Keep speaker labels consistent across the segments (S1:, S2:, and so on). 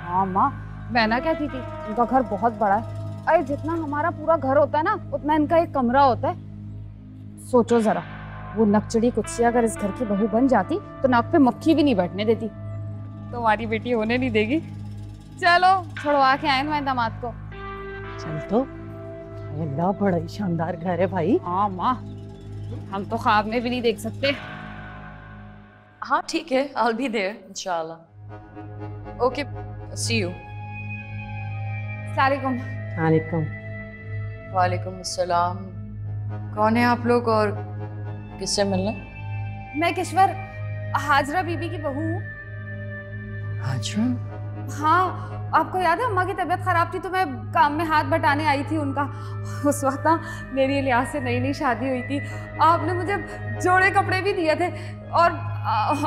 S1: हाँ माँ, मैं ना कहती थी उनका घर बहुत बड़ा है। अरे जितना हमारा पूरा घर होता है ना, उतना इनका एक कमरा होता है। सोचो जरा, वो नकचड़ी कुत्सिया अगर इस घर की बहू बन जाती तो नाक पे मक्खी भी नहीं बैठने देती। तुम्हारी बेटी होने नहीं देगी। चलो छुड़वा के आए मैं दामाद को।
S2: चल तो, अल्लाह बड़ा ही शानदार घर है भाई।
S1: हाँ माँ, हम तो ख्वाब में भी नहीं देख सकते।
S3: हाँ ठीक है, I'll be there इंशाल्लाह। Okay, see you।
S1: सलामुअलैकुम।
S2: वालेकुम।
S3: वालेकुम अस्सलाम। कौन है आप लोग और किससे मिलना?
S1: मैं किश्वर, हाजरा बीबी की बहू हूँ।
S3: हाजरा?
S1: हाँ, आपको याद है अम्मा की तबीयत खराब थी तो मैं काम में हाथ बटाने आई थी उनका। उस वक्त ना मेरी इलियास से नई नई शादी हुई थी। आपने मुझे जोड़े कपड़े भी दिए थे और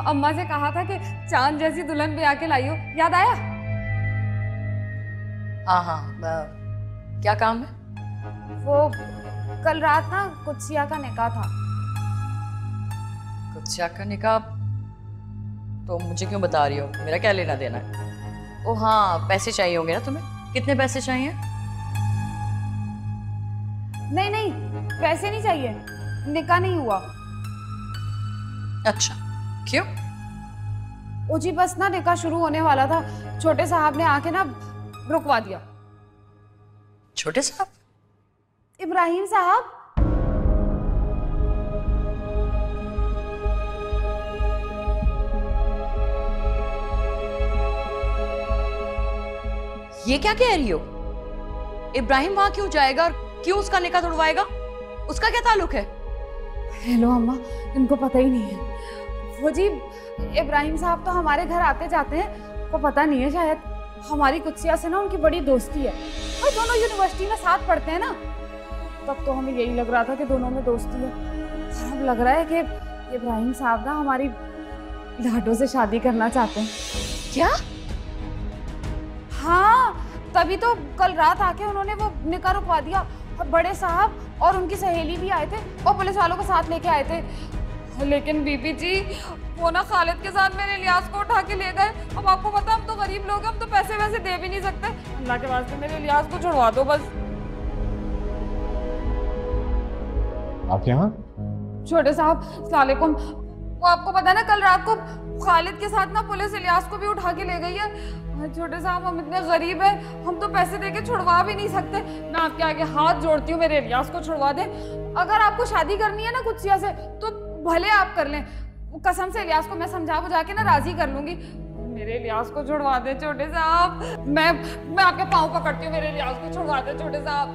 S1: अम्मा से कहा था कि चांद जैसी दुल्हन भी आके लाई हो। याद आया?
S3: हाँ हाँ, क्या काम है?
S1: वो कल रात ना कुत्सिया का निकाह था।
S3: कुत्सिया का निकाह? तो मुझे क्यों बता रही हो? मेरा क्या लेना देना है? ओ हाँ, पैसे चाहिए होंगे ना तुम्हें? कितने पैसे चाहिए?
S1: नहीं नहीं, पैसे नहीं चाहिए, निकाह नहीं हुआ।
S3: अच्छा, क्यों?
S1: ओ जी बस ना निकाह शुरू होने वाला था, छोटे साहब ने आके ना रुकवा दिया।
S3: छोटे साहब?
S1: इब्राहिम साहब।
S3: ये क्या कह रही हो? इब्राहिम वहां क्यों जाएगा और क्यों उसका निकाह तोड़वाएगा? उसका क्या ताल्लुक है?
S1: हेलो अम्मा, इनको पता ही नहीं है। वो जी इब्राहिम साहब तो हमारे घर आते जाते हैं, को पता नहीं है शायद। हमारी कुत्सिया से ना उनकी बड़ी दोस्ती है और दोनों यूनिवर्सिटी में साथ पढ़ते हैं ना। तब तो हमें यही लग रहा था कि दोनों में दोस्ती है। अब लग रहा है कि इब्राहिम साहब ना हमारी लाडो से शादी करना चाहते हैं।
S3: क्या?
S1: हाँ, तभी तो कल रात आके उन्होंने वो निकाह रुकवा दिया। और बड़े साहब और उनकी सहेली भी आए थे और पुलिस वालों को साथ लेके आए थे। लेकिन बीबी जी वो ना खालिद के साथ मेरे इलियास को उठा के ले गए। अब आपको पता हम तो गरीब लोग हैं, हम तो पैसे वैसे दे भी नहीं सकते। अल्लाह के वास्ते मेरे इलियास को छुड़वा दो बस।
S4: आप यहाँ?
S1: छोटे साहब अस्सलाम वालेकुम। वो आपको पता है ना कल रात को खालिद के साथ ना पुलिस इलियास को भी उठा के ले गई है। छोटे साहब हम इतने गरीब हैं, हम तो पैसे देके छुड़वा भी नहीं सकते। मैं आपके आगे हाथ जोड़ती हूँ, मेरे इलियास को छुड़वा दे। अगर आपको शादी करनी है ना कुत्सिया से तो भले आप कर लें। कसम से इलियास को मैं समझा बुझा के ना राजी कर लूंगी। मेरे इलियास को छुड़वा दे छोटे साहब। मैं आपके पाँव पकड़ती हूँ, मेरे इलियास को छुड़वा दे छोटे साहब।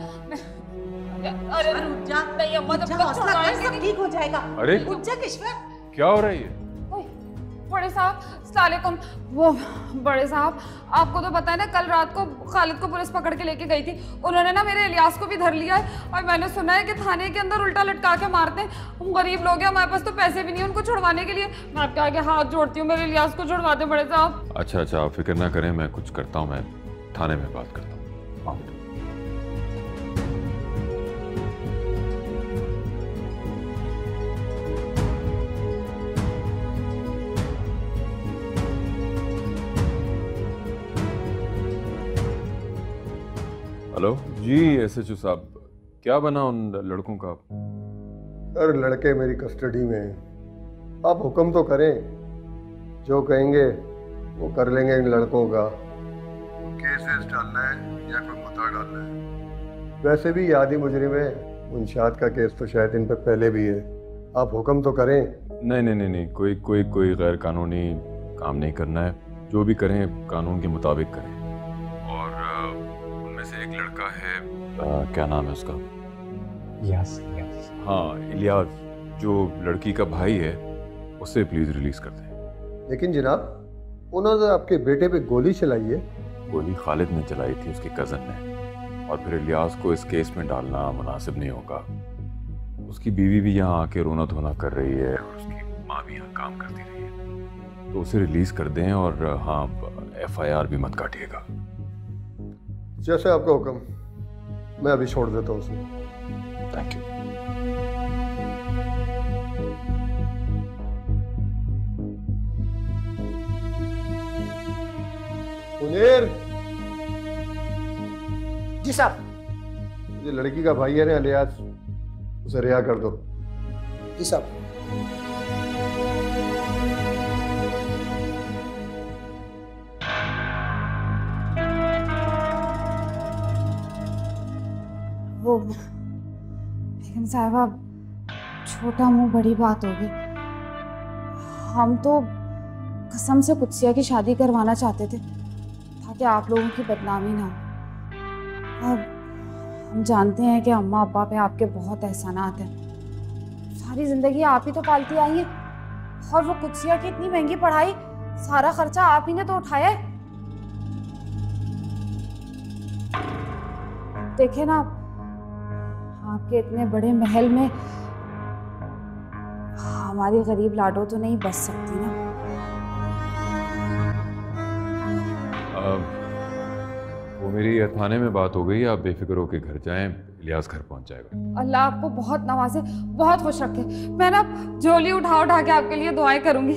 S1: अरे नहीं अम्मा, जब तक छुड़वाएंगे नहीं
S2: ठीक हो जाएगा।
S4: अरे
S2: किश्वर,
S4: क्या हो रहा है ये?
S1: बड़े साहब अस्सलाम वालेकुम। वो बड़े साहब आपको तो पता है ना कल रात को खालिद को पुलिस पकड़ के लेके गई थी। उन्होंने ना मेरे इलियास को भी धर लिया है और मैंने सुना है कि थाने के अंदर उल्टा लटका के मारते हैं। हम गरीब लोग हैं, हमारे पास तो पैसे भी नहीं है उनको छुड़वाने के लिए। मैं आपके आगे हाथ जोड़ती हूँ, मेरे इलियास को छुड़वा दे बड़े साहब।
S4: अच्छा अच्छा, आप फिक्र ना करें, मैं कुछ करता हूँ, मैं थाने में बात करता हूँ। हेलो जी, SHO साहब, क्या बना उन लड़कों का?
S5: सर लड़के मेरी कस्टडी में हैं। आप हुक्म तो करें, जो कहेंगे वो कर लेंगे। इन लड़कों का केसेस डालना है या कोई मुद्दा डालना है। वैसे भी यादी मुजरिम है, मुंशियात का केस तो शायद इन पर पहले भी है। आप हुक्म तो करें।
S4: नहीं नहीं नहीं नहीं, कोई कोई कोई गैर कानूनी काम नहीं करना है। जो भी करें कानून के मुताबिक करें। और उनमें से एक लड़का है, क्या नाम है उसका?
S6: यस।
S4: हाँ, इलियास, जो लड़की का भाई है, उसे प्लीज रिलीज कर दें।
S5: लेकिन जनाब उन्होंने आपके बेटे पे गोली चलाई है।
S4: गोली खालिद ने चलाई थी, उसके कजन ने। और फिर इलियास को इस केस में डालना मुनासिब नहीं होगा। उसकी बीवी भी यहाँ आके रोना धोना कर रही है और उसकी माँ भी यहाँ काम करती रही है। तो उसे रिलीज कर दें और हाँ, FIR भी मत काटिएगा।
S5: जैसे आपका हुक्म, मैं अभी छोड़ देता हूँ उसे।
S4: Thank you.
S5: मुनीर,
S7: जी साहब।
S5: ये लड़की का भाई है ना इलियास, उसे रिहा कर दो।
S7: जी साहब।
S1: वो बेगम साहिबा, छोटा मुंह बड़ी बात होगी। हम तो कसम से कुत्सिया की शादी करवाना चाहते थे ताकि आप लोगों की बदनामी ना हो। अब हम जानते हैं कि अम्मा अब्बा पे आपके बहुत एहसानात हैं। सारी जिंदगी आप ही तो पालती आई हैं, और वो कुत्सिया की इतनी महंगी पढ़ाई, सारा खर्चा आप ही ने तो उठाया है। देखे ना, आपके इतने बड़े महल में हमारी गरीब लाडो तो नहीं बच सकती ना।
S4: वो मेरी थाने में बात हो गई, आप बेफिक्र होकर घर जाएं, इलियास घर पहुंच जाएगा।
S1: अल्लाह आपको बहुत नवाजे, बहुत खुश रखे। मैं ना झोली उठा उठा के आपके लिए दुआएं करूंगी।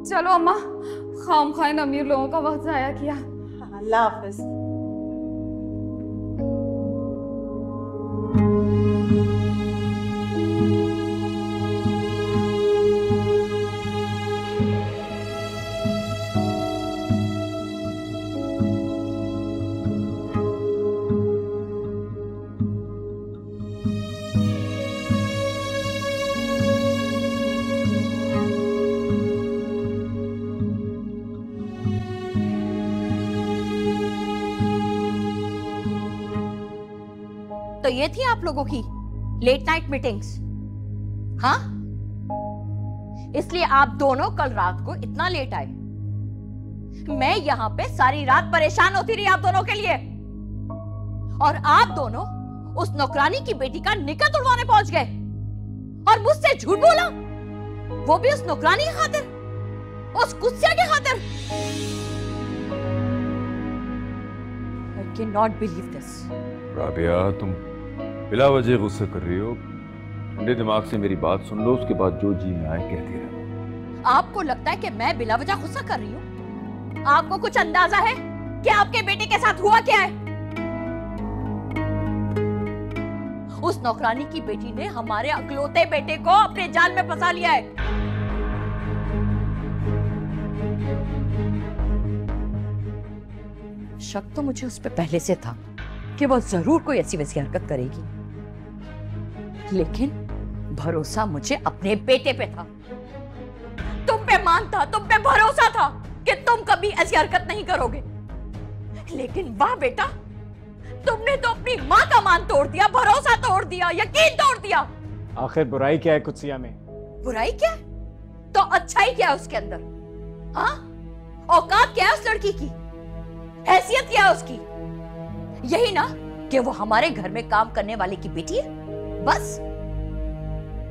S1: चलो अम्मा, खाम खाइन अमीर लोगों का वक्त जाया किया।
S2: अल्लाह हाफिज।
S8: तो ये थी आप लोगों की लेट नाइट मीटिंग्स, हाँ? इसलिए आप दोनों कल रात को इतना लेट आए। मैं यहां पे सारी रात परेशान होती रही आप दोनों के लिए, और आप दोनों उस नौकरानी की बेटी का निकाह तुड़वाने पहुंच गए और मुझसे झूठ बोला, वो भी उस नौकरानी की खातिर, उस कुत्सिया की खातिर। I cannot believe this.
S4: Rabia, तुम बिला वजह गुस्सा कर रही हो। ठंडे दिमाग से मेरी बात सुन लो, उसके बाद जो जी में आए कहती रहो।
S8: आपको लगता है कि मैं बिला वजह गुस्सा कर रही हूँ? आपको कुछ अंदाजा है कि आपके बेटे के साथ हुआ क्या है? उस नौकरानी की बेटी ने हमारे अकलौते बेटे को अपने जाल में फंसा लिया है। शक तो मुझे उस पर पहले से था कि वो जरूर कोई ऐसी वैसी हरकत करेगी, लेकिन भरोसा मुझे अपने बेटे पे था। तुम पे मान था, तुम पे भरोसा था कि तुम कभी ऐसी हरकत नहीं करोगे, लेकिन वाह बेटा, तुमने तो अपनी माँ का मान तोड़ दिया, भरोसा तोड़ दिया, यकीन तोड़ दिया।
S6: आखिर बुराई क्या है कुत्सिया में?
S8: बुराई क्या तो अच्छाई क्या है उसके अंदर? हाँ, औकात क्या है उस लड़की की, हैसियत क्या है उसकी? यही ना कि वो हमारे घर में काम करने वाले की बेटी है, बस।